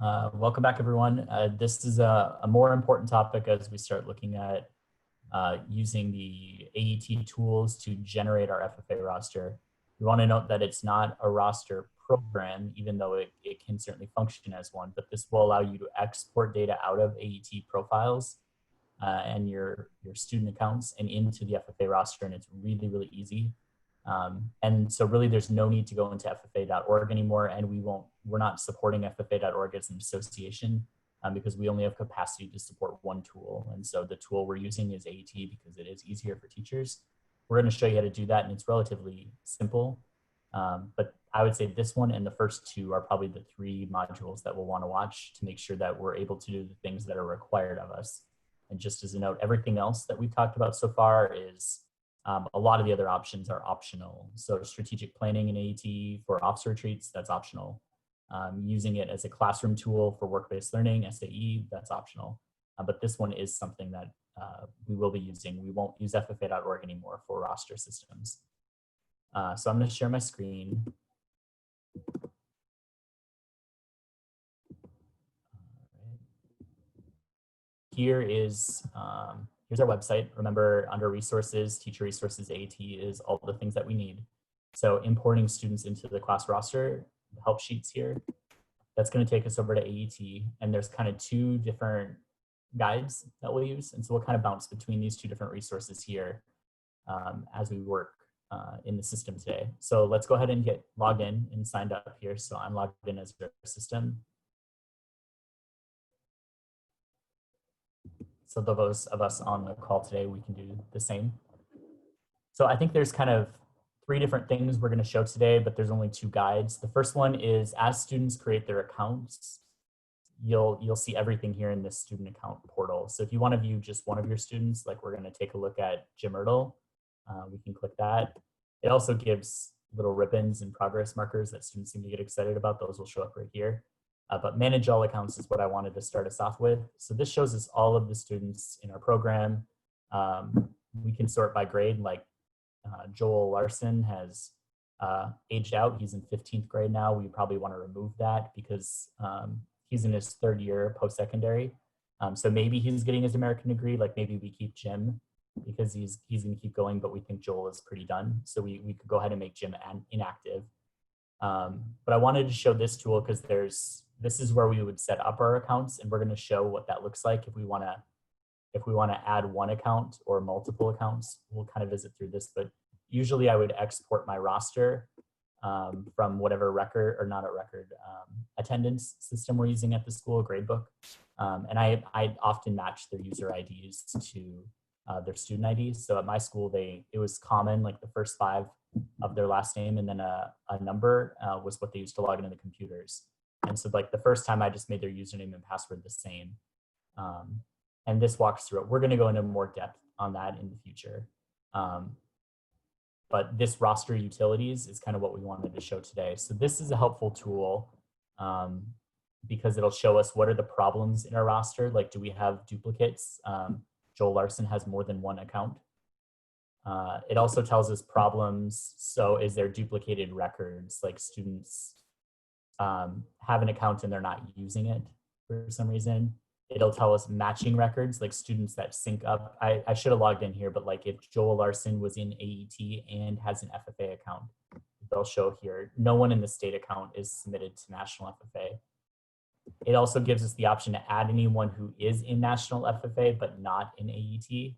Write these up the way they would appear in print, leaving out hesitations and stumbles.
Welcome back, everyone. This is a more important topic as we start looking at using the AET tools to generate our FFA roster. We want to note that it's not a roster program, even though it can certainly function as one, but this will allow you to export data out of AET profiles and your student accounts and into the FFA roster, and it's really, really easy. And so really there's no need to go into FFA.org anymore, and we're not supporting FFA.org as an association because we only have capacity to support one tool. And so the tool we're using is AET because it is easier for teachers. We're going to show you how to do that, and it's relatively simple. But I would say this one and the first two are probably the three modules that we'll want to watch to make sure that we're able to do the things that are required of us. And just as a note, everything else that we've talked about so far is a lot of the other options are optional. So strategic planning in AET for officer retreats, that's optional. Using it as a classroom tool for work-based learning, SAE, that's optional. But this one is something that we will be using. We won't use FFA.org anymore for roster systems. So I'm going to share my screen. Here is here's our website. Remember, under resources, Teacher Resources, AET is all the things that we need. So importing students into the class roster, the help sheets here, that's going to take us over to AET. And there's kind of two different guides that we'll use. And so we'll kind of bounce between these two different resources here as we work in the system today. So let's go ahead and get logged in and signed up here. So I'm logged in as our system. So those of us on the call today, we can do the same. So I think there's kind of three different things we're going to show today, but there's only two guides. The first one is as students create their accounts, you'll see everything here in this student account portal. So if you want to view just one of your students, like we're going to take a look at Jim Ertl, we can click that. It also gives little ribbons and progress markers that students seem to get excited about. Those will show up right here. But manage all accounts is what I wanted to start us off with. So this shows us all of the students in our program. We can sort by grade, like Joel Larson has aged out. He's in 15th grade now. We probably want to remove that because he's in his third year post-secondary. So maybe he's getting his American degree, like maybe we keep Jim because he's going to keep going, but we think Joel is pretty done. So we could go ahead and make Jim inactive. But I wanted to show this tool because this is where we would set up our accounts, and we're going to show what that looks like if we want to add one account or multiple accounts. We'll kind of visit through this, but usually I would export my roster from whatever record or not a record attendance system we're using at the school, gradebook, and I often match their user IDs to their student IDs. So at my school, it was common, like the first 5 of their last name and then a number was what they used to log into the computers. And so like the first time I just made their username and password the same. And this walks through it. We're going to go into more depth on that in the future. But this roster utilities is kind of what we wanted to show today. So this is a helpful tool because it'll show us what are the problems in our roster. Like, do we have duplicates? Joel Larson has more than one account. It also tells us problems. So is there duplicated records, like students have an account and they're not using it for some reason. It'll tell us matching records, like students that sync up. I should have logged in here, but like if Joel Larson was in AET and has an FFA account, they'll show here. No one in the state account is submitted to National FFA. It also gives us the option to add anyone who is in National FFA but not in AET,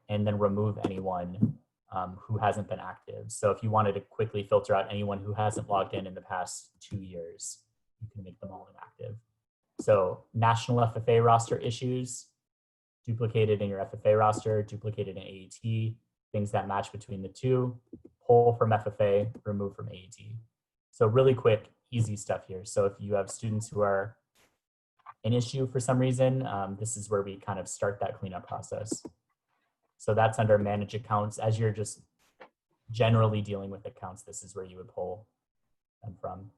and then remove anyone who hasn't been active. So if you wanted to quickly filter out anyone who hasn't logged in the past 2 years, you can make them all inactive. So National FFA roster issues, duplicated in your FFA roster, duplicated in AET, things that match between the two, pull from FFA, remove from AET. So really quick, easy stuff here. So if you have students who are an issue for some reason, this is where we kind of start that cleanup process. So that's under manage accounts. As you're just generally dealing with accounts, this is where you would pull them from.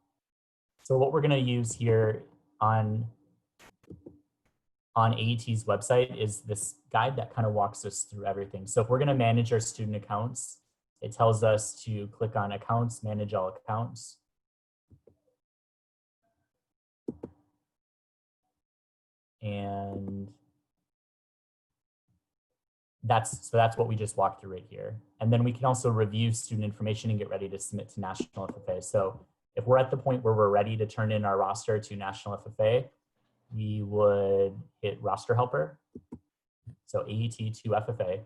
So what we're going to use here on AET's website is this guide that kind of walks us through everything. So if we're going to manage our student accounts, it tells us to click on accounts, manage all accounts. And that's what we just walked through right here. And then we can also review student information and get ready to submit to National FFA. So if we're at the point where we're ready to turn in our roster to National FFA, we would hit roster helper. So AET to FFA.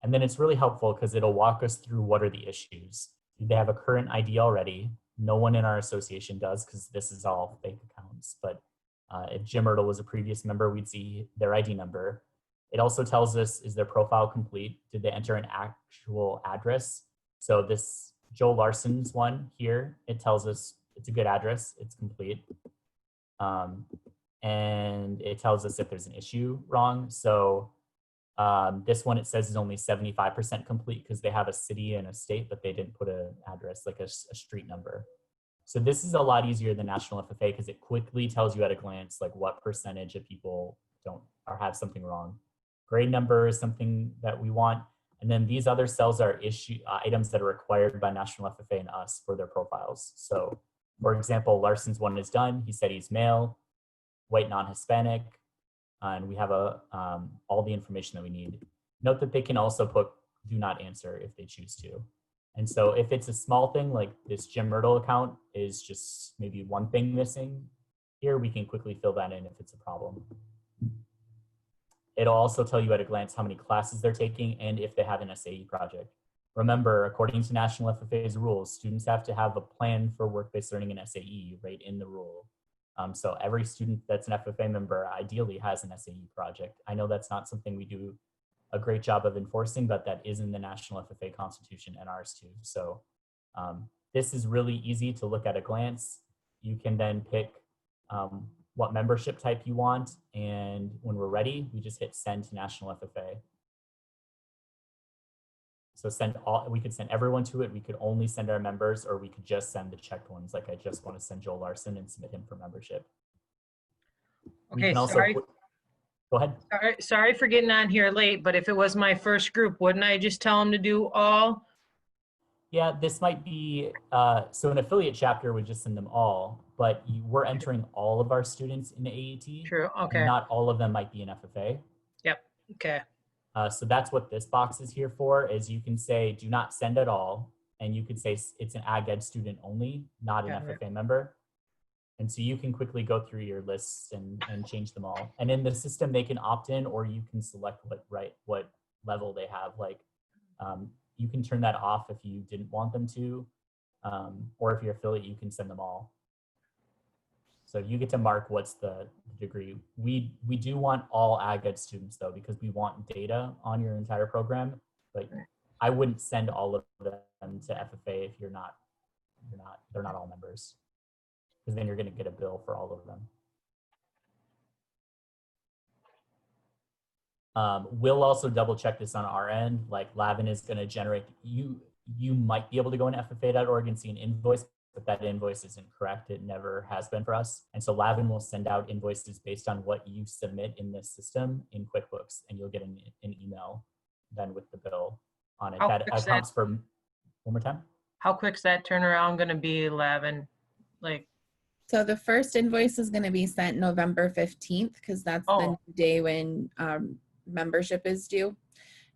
And then it's really helpful because it'll walk us through what are the issues. Do they have a current ID already? No one in our association does because this is all fake accounts. But if Jim Ertl was a previous member, we'd see their ID number. It also tells us, is their profile complete? Did they enter an actual address? So this Joe Larson's one here, it tells us it's a good address, it's complete. And it tells us if there's an issue wrong. So this one, it says is only 75% complete because they have a city and a state, but they didn't put an address, like a street number. So this is a lot easier than National FFA because it quickly tells you at a glance like what percentage of people don't or have something wrong. Grade number is something that we want. And then these other cells are items that are required by National FFA and us for their profiles. So for example, Larson's one is done. He said he's male, white, non-Hispanic, and we have all the information that we need. Note that they can also put do not answer if they choose to. And so if it's a small thing like this Jim Myrtle account is just maybe one thing missing here, we can quickly fill that in if it's a problem. It'll also tell you at a glance how many classes they're taking and if they have an SAE project. Remember, according to National FFA's rules, students have to have a plan for work-based learning and SAE right in the rule. So every student that's an FFA member ideally has an SAE project. I know that's not something we do a great job of enforcing, but that is in the National FFA Constitution and ours too. So this is really easy to look at a glance. You can then pick what membership type you want. And when we're ready, we just hit send to National FFA. So we could send everyone to it. We could only send our members, or we could just send the checked ones. Like I just want to send Joel Larson and submit him for membership. Okay, go ahead. Sorry for getting on here late, but if it was my first group, wouldn't I just tell them to do all? Yeah, this might be, so an affiliate chapter would just send them all, but we're entering all of our students in AET. True, okay. Not all of them might be in FFA. Yep, okay. So that's what this box is here for, is you can say, do not send at all. And you could say it's an ag ed student only, not an FFA member. And so you can quickly go through your lists and change them all. And in the system, they can opt in, or you can select what level they have. Like you can turn that off if you didn't want them to, or if you're affiliate, you can send them all. So you get to mark what's the degree. We do want all ag ed students though, because we want data on your entire program, but I wouldn't send all of them to FFA if they're not all members, because then you're gonna get a bill for all of them. We'll also double check this on our end. Like Lavin is gonna generate, you might be able to go in FFA.org and see an invoice, but that invoice isn't correct. It never has been for us. And so Lavin will send out invoices based on what you submit in this system in QuickBooks, and you'll get an email then with the bill on it. That accounts for, one more time? How quick's that turnaround gonna be, Lavin? Like, so the first invoice is gonna be sent November 15th, because that's the day when membership is due.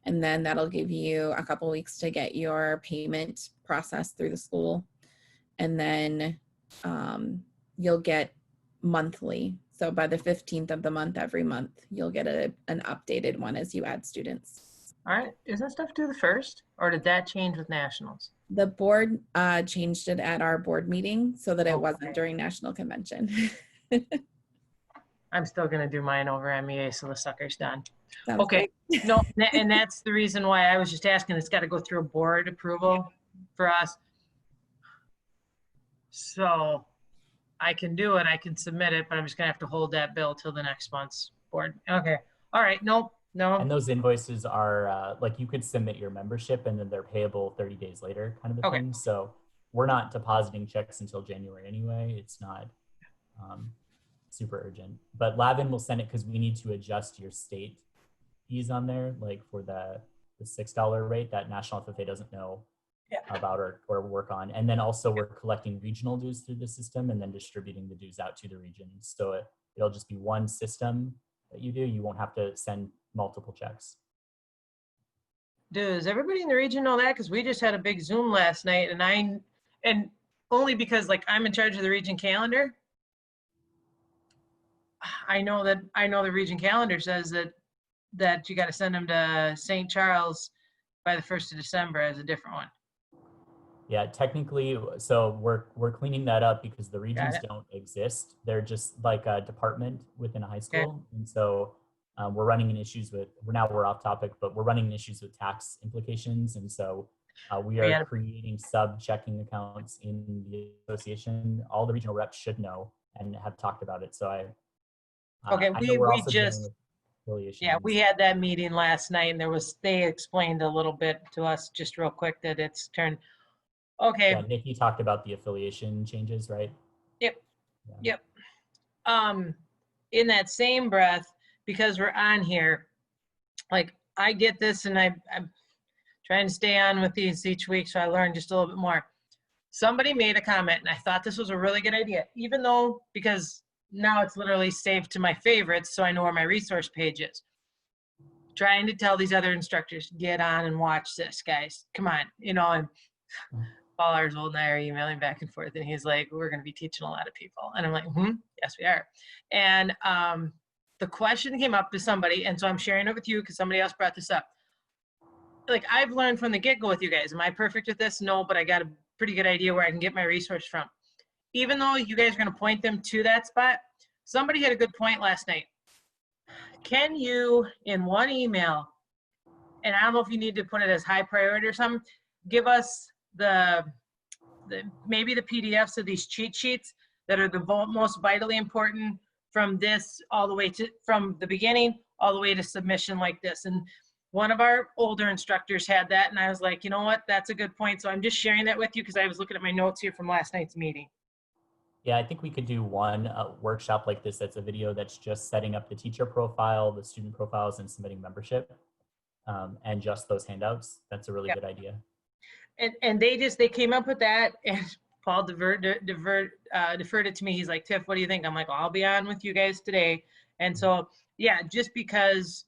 And then that'll give you a couple weeks to get your payment processed through the school. And then you'll get monthly. So by the 15th of the month, every month, you'll get an updated one as you add students. All right, is that stuff due the 1st, or did that change with nationals? The board changed it at our board meeting so that it wasn't during national convention. I'm still gonna do mine over MEA, so the sucker's done. Sounds okay, great. No, and that's the reason why I was just asking. It's got to go through a board approval for us. So I can do it, I can submit it, but I'm just gonna have to hold that bill till the next month's board. Okay, all right, no. And those invoices are like you could submit your membership and then they're payable 30 days later kind of a thing. So we're not depositing checks until January anyway. It's not super urgent, but Lavin will send it because we need to adjust your state fees on there, like for the $6 rate that National FFA doesn't know about or work on. And then also we're collecting regional dues through the system and then distributing the dues out to the regions. So it'll just be one system that you do. You won't have to send multiple checks. Does everybody in the region know that? Because we just had a big Zoom last night, and only because like I'm in charge of the region calendar. I know the region calendar says that you got to send them to St. Charles by the 1st of December as a different one. Yeah, technically, so we're cleaning that up because the regions it. don't exist. They're just like a department within a high school. Okay. And so we're running into issues with, we're off topic, but we're running into issues with tax implications. And so we are creating sub checking accounts in the association. All the regional reps should know and have talked about it. So I know we're also dealing with affiliations. Yeah, we had that meeting last night, and they explained a little bit to us just real quick that it's turned. Okay. Yeah, Nikki talked about the affiliation changes, right? Yep. Yeah. Yep. In that same breath, because we're on here, like I get this, and I'm trying to stay on with these each week, so I learn just a little bit more. Somebody made a comment, and I thought this was a really good idea, even though, because now it's literally saved to my favorites, so I know where my resource page is. Trying to tell these other instructors, get on and watch this, guys. Come on, and Paul Arzold and I are emailing back and forth, and he's like, we're going to be teaching a lot of people. And I'm like, yes, we are. And the question came up to somebody, and so I'm sharing it with you because somebody else brought this up. Like, I've learned from the get-go with you guys. Am I perfect at this? No, but I got a pretty good idea where I can get my resource from. Even though you guys are going to point them to that spot, somebody had a good point last night. Can you, in one email, and I don't know if you need to put it as high priority or something, give us maybe the PDFs of these cheat sheets that are the most vitally important from this all the way to, from the beginning all the way to submission like this. And one of our older instructors had that, and I was like, you know what, that's a good point. So I'm just sharing that with you because I was looking at my notes here from last night's meeting. Yeah, I think we could do one workshop like this that's a video that's just setting up the teacher profile, the student profiles, and submitting membership, and just those handouts. That's a really good idea. And they came up with that, and Paul deferred it to me. He's like, Tiff, what do you think? I'm like, I'll be on with you guys today. And so, yeah, just because,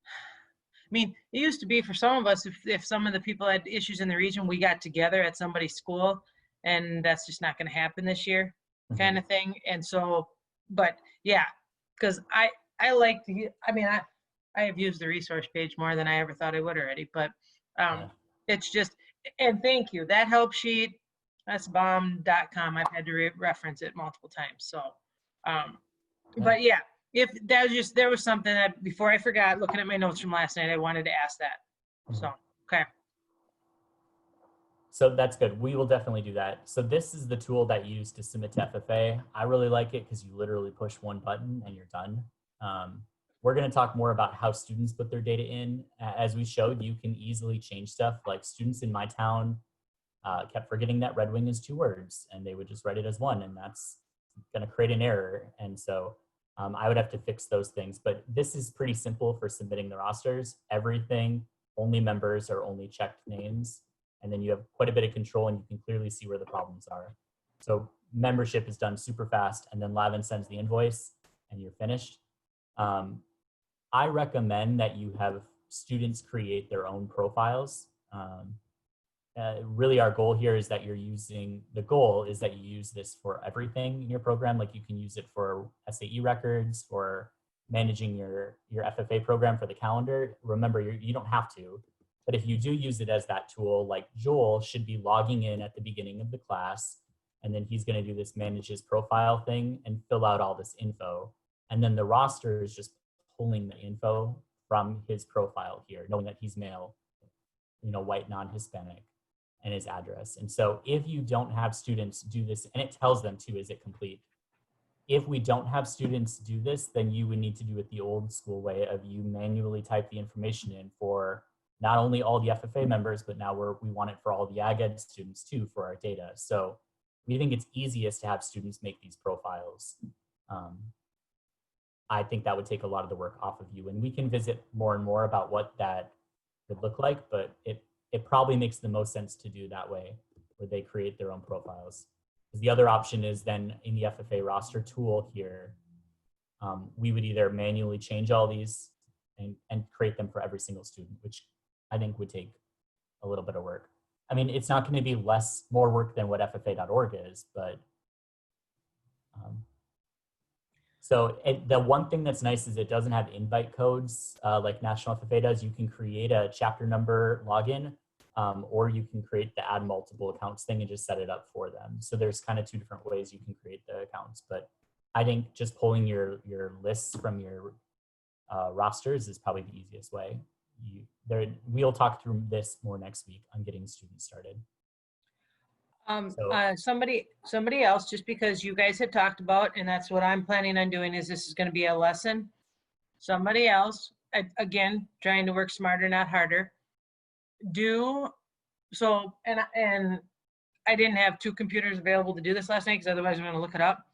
I mean, it used to be for some of us, if some of the people had issues in the region, we got together at somebody's school, and that's just not going to happen this year, kind of thing. And so, but yeah, because I like to, I mean, I have used the resource page more than I ever thought I would already, but it's just, and thank you. That help sheet, that's bomb.com. I've had to reference it multiple times. So, but yeah, if that was just, there was something that before I forgot, looking at my notes from last night, I wanted to ask that. So, okay. So that's good. We will definitely do that. So this is the tool that you use to submit to FFA. I really like it because you literally push one button and you're done. We're going to talk more about how students put their data in. As we showed, you can easily change stuff. Like students in my town kept forgetting that Red Wing is 2 words, and they would just write it as 1, and that's going to create an error. And so I would have to fix those things. But this is pretty simple for submitting the rosters. Everything, only members or only checked names. And then you have quite a bit of control, and you can clearly see where the problems are. So membership is done super fast, and then Lavin sends the invoice, and you're finished. I recommend that you have students create their own profiles. Really our goal here is that the goal is that you use this for everything in your program. Like you can use it for SAE records, for managing your FFA program for the calendar. Remember, you don't have to, but if you do use it as that tool, like Joel should be logging in at the beginning of the class, and then he's gonna do this manage his profile thing and fill out all this info. And then the roster is just pulling the info from his profile here, knowing that he's male, white, non-Hispanic, and his address. And so if you don't have students do this, and it tells them too, is it complete? If we don't have students do this, then you would need to do it the old school way of you manually type the information in for not only all the FFA members, but now we want it for all the Ag Ed students too for our data. So we think it's easiest to have students make these profiles. I think that would take a lot of the work off of you, and we can visit more and more about what that would look like, but it probably makes the most sense to do that way, where they create their own profiles. Because the other option is then in the FFA roster tool here, we would either manually change all these and create them for every single student, which I think would take a little bit of work. I mean, it's not going to be more work than what FFA.org is, but the one thing that's nice is it doesn't have invite codes like National FFA does. You can create a chapter number login, or you can create the add multiple accounts thing and just set it up for them. So there's kind of two different ways you can create the accounts, but I think just pulling your lists from your rosters is probably the easiest way. We'll talk through this more next week on getting students started. Somebody else, just because you guys had talked about, and that's what I'm planning on doing, is this is going to be a lesson. Somebody else, again, trying to work smarter, not harder. And I didn't have 2 computers available to do this last night because otherwise I'm going to look it up.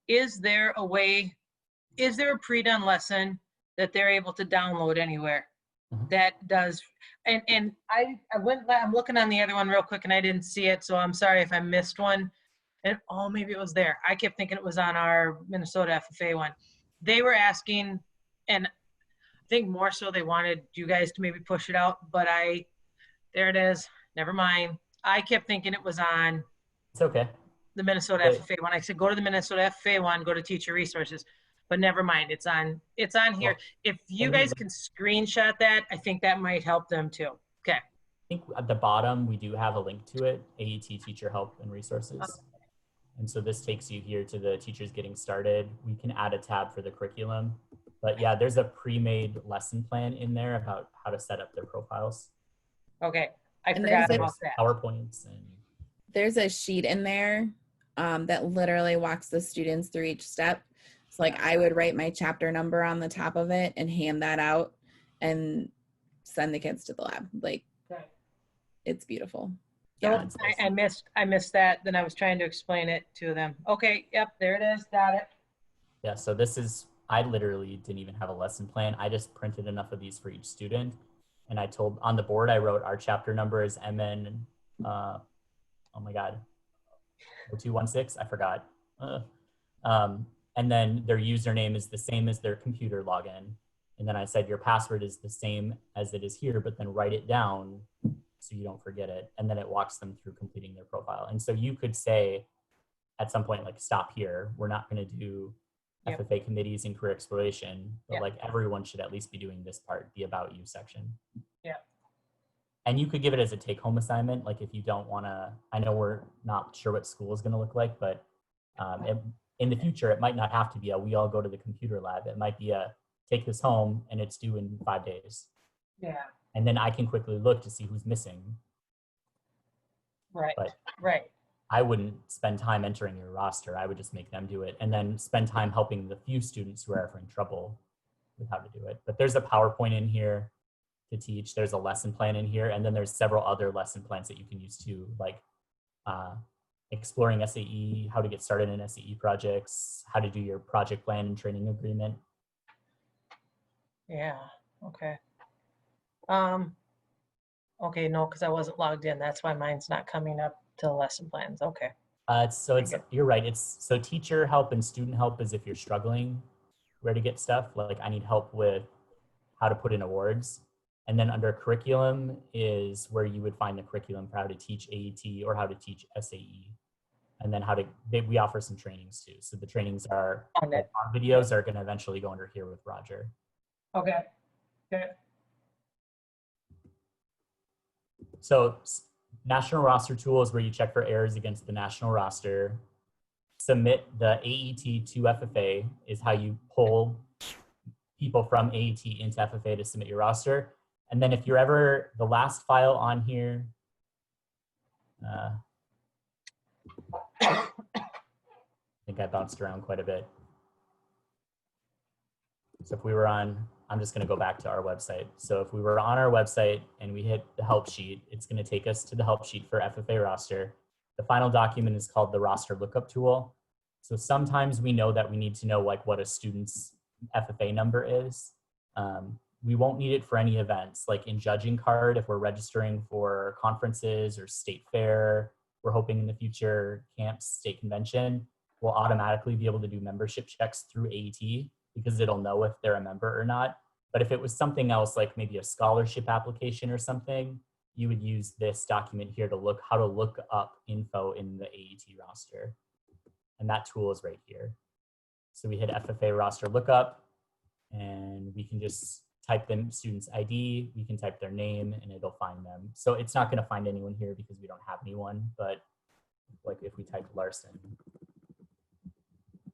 Is there a pre-done lesson that they're able to download anywhere that does, and I'm looking on the other one real quick and I didn't see it, so I'm sorry if I missed one. And maybe it was there. I kept thinking it was on our Minnesota FFA one. They were asking, and I think more so they wanted you guys to maybe push it out, but there it is. Never mind. I kept thinking it was on. It's okay. The Minnesota FFA one. I said, go to the Minnesota FFA one, go to Teacher Resources, but never mind. It's on here. Well, if you guys can screenshot that, I think that might help them too. Okay. I think at the bottom, we do have a link to it, AET Teacher Help and Resources. Okay. And so this takes you here to the teachers getting started. We can add a tab for the curriculum, but yeah, there's a pre-made lesson plan in there about how to set up their profiles. Okay. I forgot about that. PowerPoints and there's a sheet in there that literally walks the students through each step. So like I would write my chapter number on the top of it and hand that out and send the kids to the lab. Like, it's beautiful. Yeah, I missed that. Then I was trying to explain it to them. Okay, yep, there it is. Got it. Yeah, so I literally didn't even have a lesson plan. I just printed enough of these for each student. And on the board, I wrote our chapter number is MN, oh my God, 0216, I forgot. And then their username is the same as their computer login. And then I said, your password is the same as it is here, but then write it down so you don't forget it. And then it walks them through completing their profile. And so you could say at some point, like, stop here. We're not going to do FFA committees and career exploration, but like everyone should at least be doing this part, the about you section. Yeah. And you could give it as a take home assignment. Like if you don't want to, I know we're not sure what school is going to look like, but in the future, it might not have to be we all go to the computer lab. It might be take this home and it's due in 5 days. Yeah. And then I can quickly look to see who's missing. Right. But right. I wouldn't spend time entering your roster. I would just make them do it and then spend time helping the few students who are having trouble with how to do it. But there's a PowerPoint in here to teach. There's a lesson plan in here. And then there's several other lesson plans that you can use too, like exploring SAE, how to get started in SAE projects, how to do your project plan and training agreement. Yeah, okay. Okay, no, because I wasn't logged in. That's why mine's not coming up to lesson plans. Okay. You're right. So teacher help and student help is if you're struggling where to get stuff. Like I need help with how to put in awards. And then under curriculum is where you would find the curriculum for how to teach AET or how to teach SAE. And then we offer some trainings too. So the trainings are, our videos are going to eventually go under here with Roger. Okay. Okay. So National Roster Tool is where you check for errors against the national roster. Submit the AET to FFA is how you pull people from AET into FFA to submit your roster. And then if you're ever, the last file on here, I think I bounced around quite a bit. So if we were on, I'm just going to go back to our website. So if we were on our website and we hit the help sheet, it's going to take us to the help sheet for FFA roster. The final document is called the roster lookup tool. So sometimes we know that we need to know like what a student's FFA number is. We won't need it for any events, like in judging card, if we're registering for conferences or state fair, we're hoping in the future camps, state convention. will automatically be able to do membership checks through AET because it'll know if they're a member or not. But if it was something else, like maybe a scholarship application or something, you would use this document here to look how to look up info in the AET roster. And that tool is right here. So we hit FFA Roster Lookup, and we can just type the student's ID, we can type their name, and it'll find them. So it's not going to find anyone here because we don't have anyone, but like if we type Larson,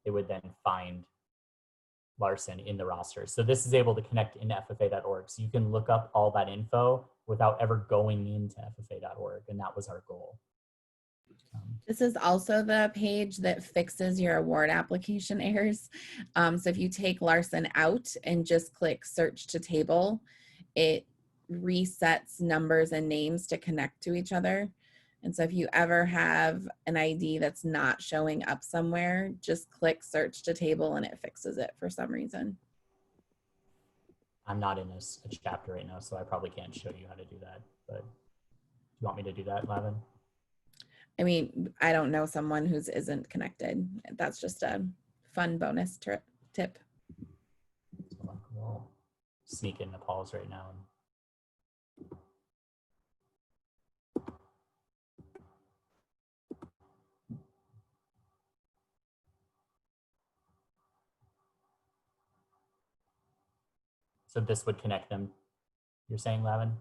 it would then find Larson in the roster. So this is able to connect into FFA.org. So you can look up all that info without ever going into FFA.org, and that was our goal. This is also the page that fixes your award application errors. So if you take Larson out and just click search to table, it resets numbers and names to connect to each other. And so if you ever have an ID that's not showing up somewhere, just click search to table and it fixes it for some reason. I'm not in a chapter right now, so I probably can't show you how to do that, but do you want me to do that, Lavin? I mean, I don't know someone who isn't connected. That's just a fun bonus tip. We'll sneak in Nepal's right now. So this would connect them, you're saying, Lavin?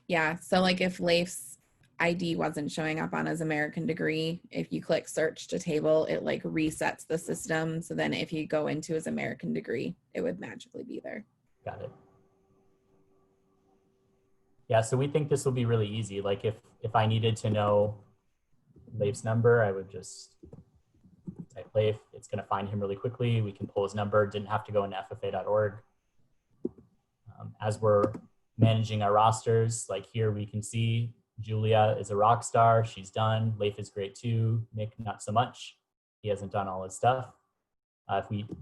Yeah, so like if Leif's ID wasn't showing up on his American degree, if you click search to table, it like resets the system. So then if you go into his American degree, it would magically be there. Got it. Yeah, so we think this will be really easy. Like if I needed to know Leif's number, I would just type Leif. It's going to find him really quickly. We can pull his number. Didn't have to go into FFA.org. As we're managing our rosters, like here we can see Julia is a rock star. She's done. Leif is great too. Nick, not so much. He hasn't done all his stuff.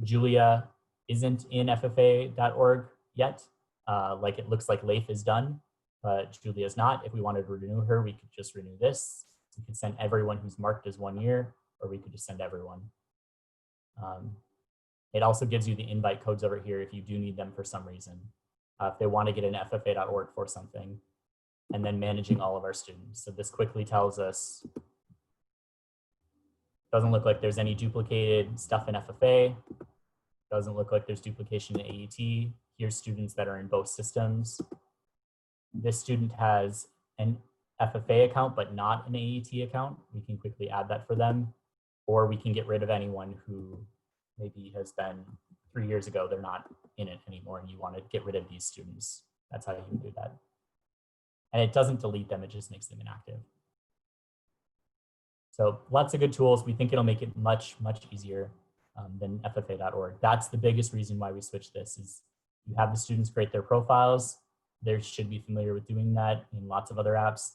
Julia isn't in FFA.org yet. Like it looks like Leif is done, but Julia's not. If we wanted to renew her, we could just renew this. We could send everyone who's marked as 1 year, or we could just send everyone. It also gives you the invite codes over here if you do need them for some reason. If they want to get an FFA.org for something, and then managing all of our students. So this quickly tells us, doesn't look like there's any duplicated stuff in FFA. Doesn't look like there's duplication in AET. Here's students that are in both systems. This student has an FFA account, but not an AET account. We can quickly add that for them, or we can get rid of anyone who maybe has been 3 years ago, they're not in it anymore, and you want to get rid of these students. That's how you can do that. And it doesn't delete them, it just makes them inactive. So lots of good tools. We think it'll make it much, much easier than FFA.org. That's the biggest reason why we switched this is you have the students create their profiles. They should be familiar with doing that in lots of other apps.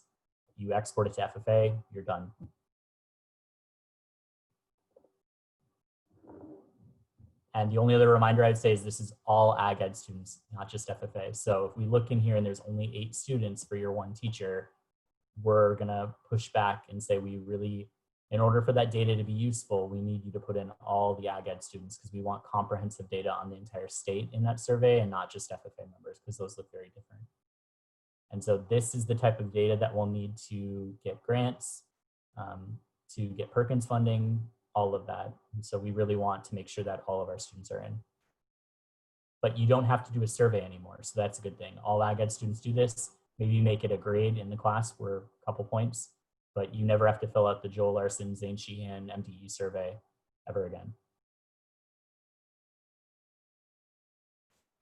You export it to FFA, you're done. And the only other reminder I'd say is this is all ag ed students, not just FFA. So if we look in here and there's only 8 students for your 1 teacher, we're gonna push back and say we really, in order for that data to be useful, we need you to put in all the ag ed students because we want comprehensive data on the entire state in that survey and not just FFA members because those look very different. And so this is the type of data that we'll need to get grants, to get Perkins funding, all of that. And so we really want to make sure that all of our students are in. But you don't have to do a survey anymore, so that's a good thing. All ag ed students do this. Maybe you make it a grade in the class for a couple points, but you never have to fill out the Joel Larson, Zane Sheehan, MDE survey ever again.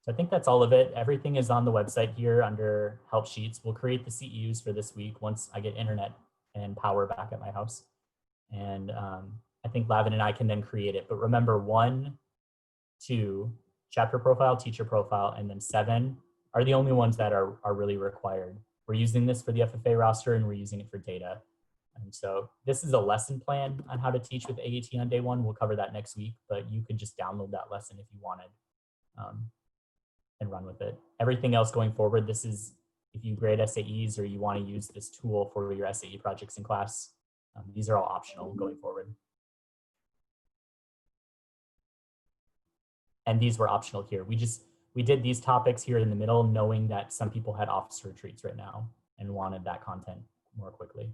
So I think that's all of it. Everything is on the website here under help sheets. We'll create the CEUs for this week once I get internet and power back at my house. And I think Lavin and I can then create it. But remember 1, 2, chapter profile, teacher profile, and then 7 are the only ones that are really required. We're using this for the FFA roster and we're using it for data. And so this is a lesson plan on how to teach with AET on day 1. We'll cover that next week, but you could just download that lesson if you wanted and run with it. Everything else going forward, this is if you grade SAEs or you want to use this tool for your SAE projects in class, these are all optional going forward. and these were optional here. We did these topics here in the middle, knowing that some people had officer retreats right now and wanted that content more quickly.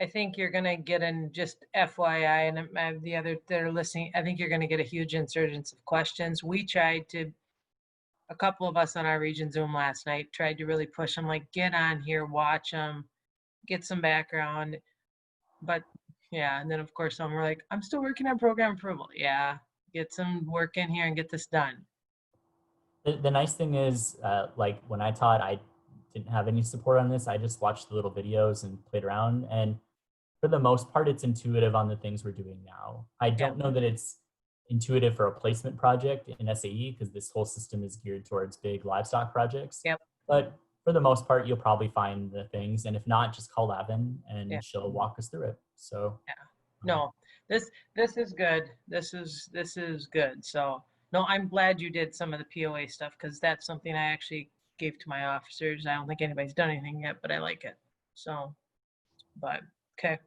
I think you're going to get in, just FYI, and the other that are listening, I think you're going to get a huge insurgence of questions. We tried to, a couple of us on our region Zoom last night tried to really push them, like, get on here, watch them, get some background. But yeah, and then of course some were like, I'm still working on program approval. Yeah, get some work in here and get this done. The nice thing is, like when I taught, I didn't have any support on this. I just watched the little videos and played around. And for the most part, it's intuitive on the things we're doing now. I don't know that it's intuitive for a placement project in SAE because this whole system is geared towards big livestock projects. Yep. But for the most part, you'll probably find the things. And if not, just call Lavin and she'll walk us through it. So no, this is good. This is good. So no, I'm glad you did some of the POA stuff because that's something I actually gave to my officers. I don't think anybody's done anything yet, but I like it. So, but okay.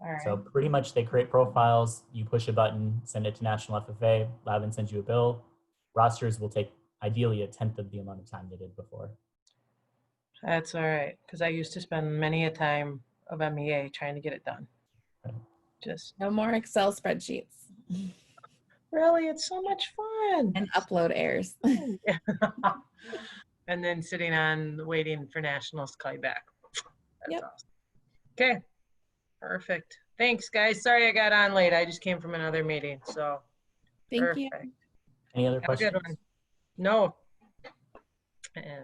All right. So pretty much they create profiles, you push a button, send it to National FFA, Lavin sends you a bill. Rosters will take ideally a 10th of the amount of time they did before. That's all right, because I used to spend many a time of MEA trying to get it done. Right. Just no more Excel spreadsheets. Really, it's so much fun. And upload errors. And then sitting on waiting for nationals to call you back. That's awesome. Okay, perfect. Thanks, guys. Sorry I got on late. I just came from another meeting. So thank you. Any other questions? Have a good one. No. Yeah.